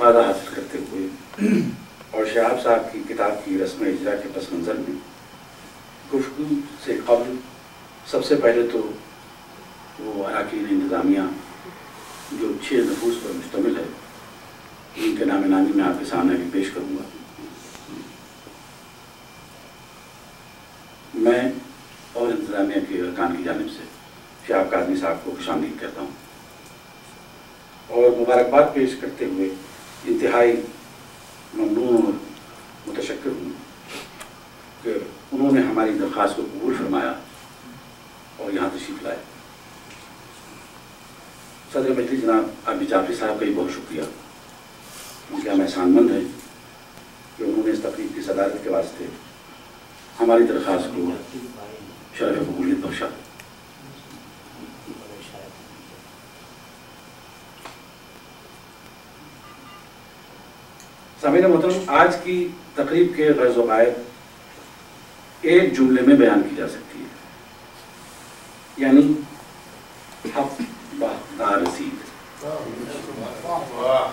استفادہ حاصل کرتے ہوئے اور شہاب صاحب کی کتاب کی رسم اجرا کے پس منظر میں گفتگو سے قبل سب سے پہلے تو وہ اراکین انتظامیہ جو 6 نفوس پر مشتمل ہے ان کے نام نامی میں آپ کے سامنے بھی پیش کروں گا. میں اور انتظامیہ کے ارکان کی جانب سے شہاب کاظمی صاحب کو خوشامدید کرتا ہوں اور مبارکباد پیش کرتے ہوئے انتہائی ممنون اور متشکر ہوں کہ انہوں نے ہماری درخواست کو قبول فرمایا اور یہاں تشریف لائے. صدر مجلس جناب عابد جعفری صاحب کا بھی بہت شکریہ، ان کے ہم احسان مند ہیں کہ انہوں نے اس تقریب کی صدارت کے واسطے ہماری درخواست کو شرف قبولیت بخشا. سامعین محترم، آج کی تقریب کے غرض و غائب ایک جملے میں بیان کی جا سکتی ہے، یعنی حق بحقدار رسید،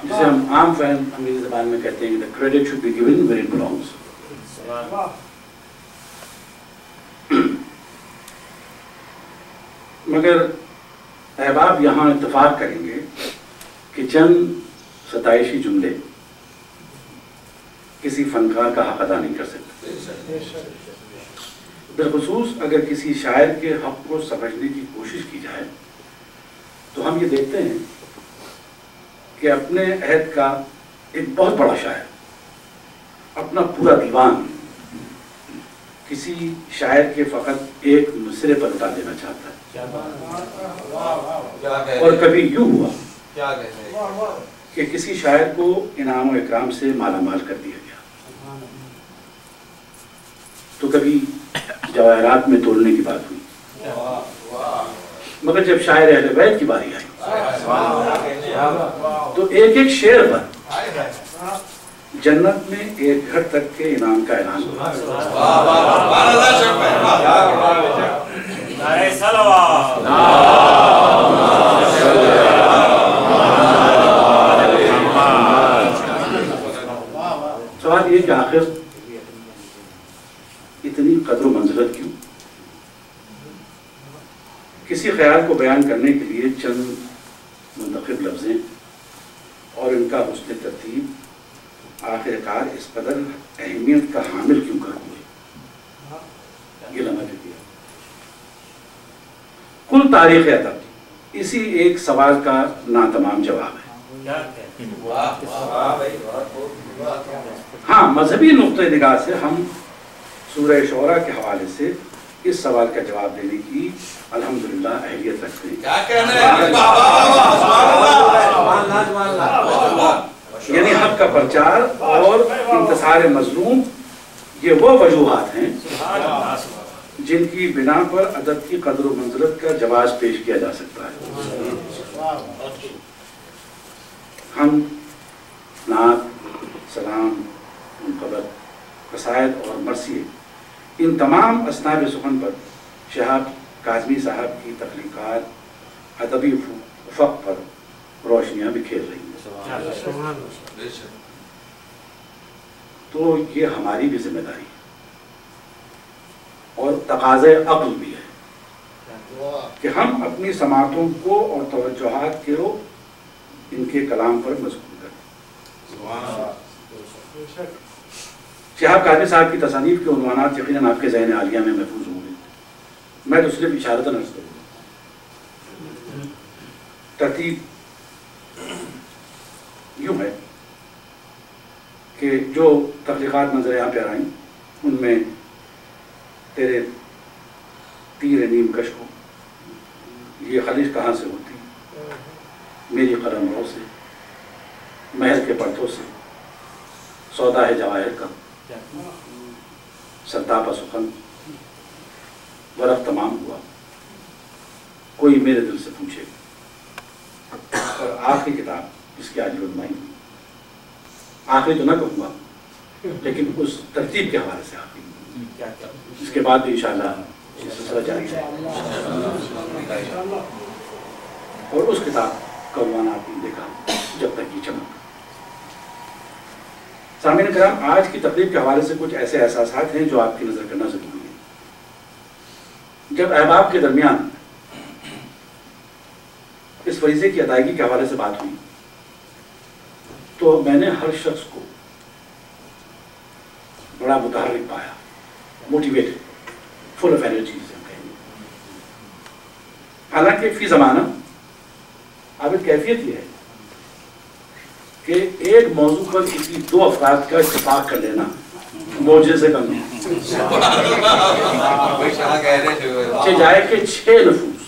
جسے ہم عام فہم انگریزی زبان میں کہتے ہیں کہ the credit should be given where it belongs. مگر احباب یہاں اتفاق کریں گے کہ چند ستائشی جملے کسی فنکار کا حق ادا نہیں کر سکتے. بالخصوص اگر کسی شاعر کے حق کو سمجھنے کی کوشش کی جائے تو ہم یہ دیکھتے ہیں کہ اپنے عہد کا ایک بہت بڑا شاعر اپنا پورا دیوان کسی شاعر کے فقط ایک مصرے پر اتار دینا چاہتا ہے. اور کبھی یوں ہوا کہ کسی شاعر کو انعام و اکرام سے مالا مال کر دیا گیا، تو کبھی جواہرات میں تولنے کی بات ہوئی، مگر جب شاعر اہل بیت کی باری آئی تو ایک ایک شعر پر جنت میں ایک گھر تک کے انعام کا اعلان ہوا. سوال یہ کہ آخر اتنی قدر و منزلت کیوں؟ کسی خیال کو بیان کرنے کے لیے چند منتخب لفظیں اور ان کا حسن ترتیب آخر کار اس قدر اہمیت کا حامل کیوں کر ہوئے، یہ لمحہ کیا. کل تاریخ ادب اسی ایک سوال کا ناتمام جواب ہے. ہاں، مذہبی نقطۂ نگاہ سے ہم سورہ شعراء کے حوالے سے اس سوال کا جواب دینے کی الحمدللہ اہلیت رکھتے ہیں. یعنی حق کا پرچار اور انتصار مظلوم یہ وہ وجوہات ہیں جن کی بنا پر ادب کی قدر و منزلت کا جواز پیش کیا جا سکتا ہے. ہم نعت، سلام، منقبت، قصائد اور مرثیے ان تمام اصناف سخن پر شہاب کاظمی صاحب کی تخلیقات ادبی افق پر روشنیاں بکھیر رہی ہیں. تو یہ ہماری بھی ذمہ داری ہے اور تقاضۂ عقل بھی ہے کہ ہم اپنی سماعتوں کو اور توجہات کو ان کے کلام پر مضبوط کریں. شہاب کاظمی صاحب کی تصانیف کے عنوانات یقیناً آپ کے ذہن عالیہ میں محفوظ ہوں گے. میں تو صرف اشارتاً عرض کروں گا. ترتیب یوں ہے کہ جو تخلیقات نظر یہاں پہ آئیں ان میں تیرے تیر نیم کش کو، یہ خلیج کہاں سے ہوتی، میری قلم رو سے، محل کے پردوں سے، سودا ہے جواہر کا، سرتاپا سخن، ورق تمام ہوا، کوئی میرے دل سے پوچھے. اور آخری کتاب جس کی آج رونمائی ہوئی، آخری تو نہ کہوں گا لیکن اس ترتیب کے حوالے سے آخری، اس کے بعد بھی انشاءاللہ یہ سلسلہ جاری ہے. اور اس کتاب کا عنوان آپ نے دیکھا، جب تک کی چمک. سامعین کرام، آج کی تقریب کے حوالے سے کچھ ایسے احساسات ہیں جو آپ کی نظر کرنا ضروری ہے۔ جب احباب کے درمیان اس فریضے کی ادائیگی کے حوالے سے بات ہوئی تو میں نے ہر شخص کو بڑا متحرک پایا، موٹیویٹڈ، فل آف انرجی سے کہیں گے۔ حالانکہ فی زمانہ اب ایک کیفیت یہ ہے کہ ایک موضوع پر کسی دو افراد کا اتفاق کر لینا معجزے سے کم نہیں، جائے کہ 6 نفوس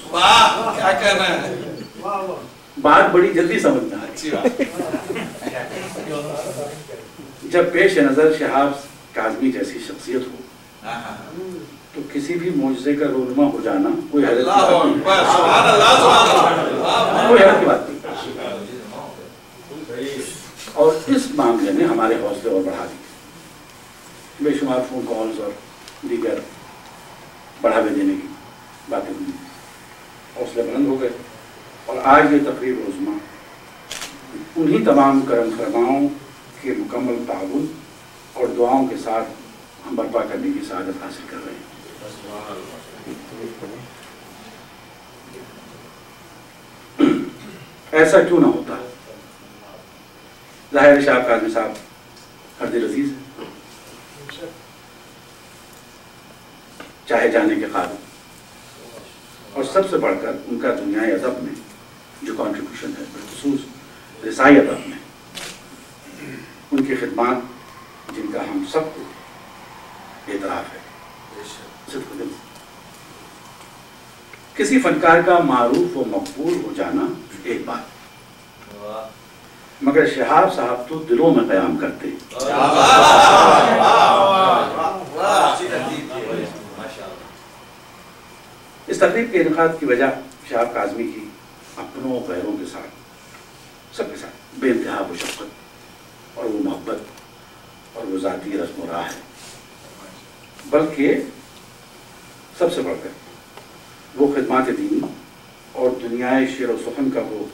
بات بڑی جلدی سمجھنا ہے۔ جب پیش نظر شہاب کاظمی جیسی شخصیت ہو تو کسی بھی معجزے کا رونما ہو جانا کوئی حیرت کی بات نہیں۔ اور اس معاملے نے ہمارے حوصلے اور بڑھا دیے، بے شمار فون کالز اور دیگر بڑھاوے دینے کی باتیں ہوئی، حوصلے بلند ہو گئے، اور آج یہ تقریب عظمیٰ انہی تمام کرم فرماؤں کے مکمل تعاون اور دعاؤں کے ساتھ ہم برپا کرنے کی سعادت حاصل کر رہے ہیں۔ ایسا کیوں نہ ہوتا؟ ظاہر شاہ کاظمی صاحب ہر دل عزیز ہے، چاہے جانے کے قابل، اور سب سے بڑھ کر ان کا دنیائے ادب میں جو کنٹریبیوشن ہے، بالخصوص رسائی ادب میں ان کی خدمات جن کا ہم سب کو اعتراف ہے، صدق دل سے۔ کسی فنکار کا معروف و مقبول ہو جانا ایک بات، مگر شہاب صاحب تو دلوں میں قیام کرتے۔ اس تقریب کے انعقاد کی وجہ شہاب کاظمی کی اپنوں و غیروں کے ساتھ، سب کے ساتھ بے انتہا وہ شفقت اور وہ محبت اور وہ ذاتی رسم و راہ ہے، بلکہ سب سے بڑھ کر وہ خدمات دینی اور دنیائے شعر و سخن کا وہ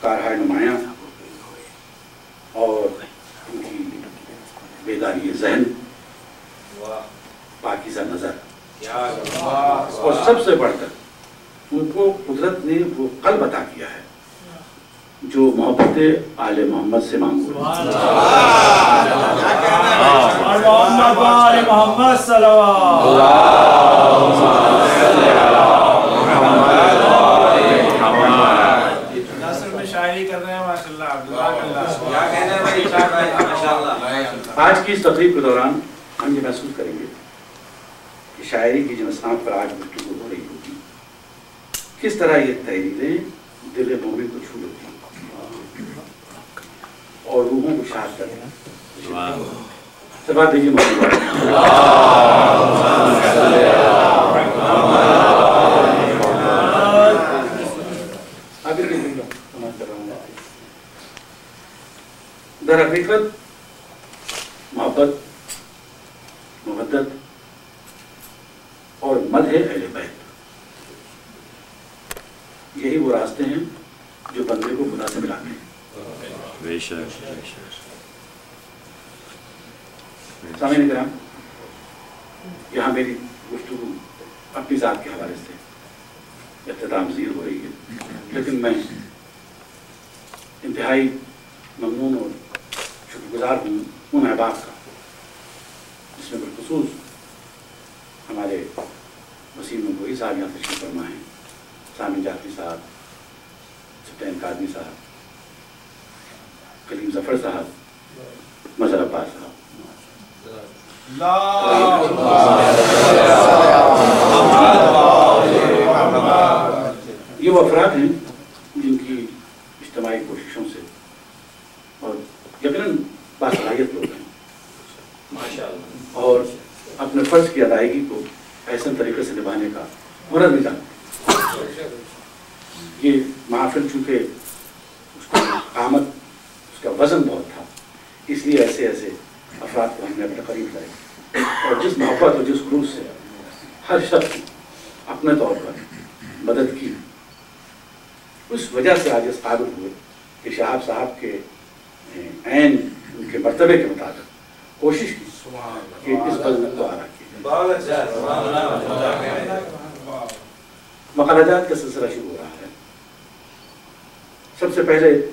کارہائے نمایاں اور ان کی بیداری ذہن، پاکیزہ نظر، اور سب سے بڑھ کر ان کو قدرت نے وہ قلب عطا کیا ہے جو محبت آل محمد سے مانگو۔ آج کی اس تقریب کے دوران ہم یہ محسوس کریں گے کہ شاعری کی جن اسناد پر آج گفتگو ہو رہی ہوگی، کس طرح یہ تحریریں دل مومن کو چھو لیتی ہیں اور روحوں کو شاد کرتے ہیں۔ سبات دیجیے محمد در حقیقت محبت، مودت اور مدح اہل بیت یہی وہ راستے ہیں جو بندے کو خدا سے ملاتے ہیں۔ سامعین کرام، یہاں میری گفتگو اپنی ذات کے حوالے سے اختتام پذیر ہو رہی ہے، لیکن میں انتہائی ممنون اور شکر گزار ہوں ان احباب کا جس میں بالخصوص ہمارے وسیم نبوی صاحب یہاں تشریف فرما ہیں، سامع جعفری صاحب، سپتین کاظمی صاحب، کلیم ظفر صاحب، مظہر عباس صاحب۔ یہ وہ افراد ہیں جن کی اجتماعی کوششوں سے اور یقیناً باصلاحیت لوگ ہیں اور اپنے فرض کی ادائیگی کو احسن طریقے سے نبھانے کا ہنر بھی جانتے ہیں۔ یہ محافل چونکہ اس کا قامت، اس کا وزن بہت تھا، اس لیے ایسے ایسے افراد کو ہم نے اپنے قریب لائے، اور جس محبت اور جس خلوص سے ہر شخص اپنے طور پر مدد کی، اس وجہ سے آج اس قابل ہوئے کہ شہاب صاحب کے عین ان کے مرتبے کے مطابق کوشش کی کہ اس بزم کو آرا کیا جائے۔ مقالجات کا سلسلہ شروع ہو رہا ہے۔ سب سے پہلے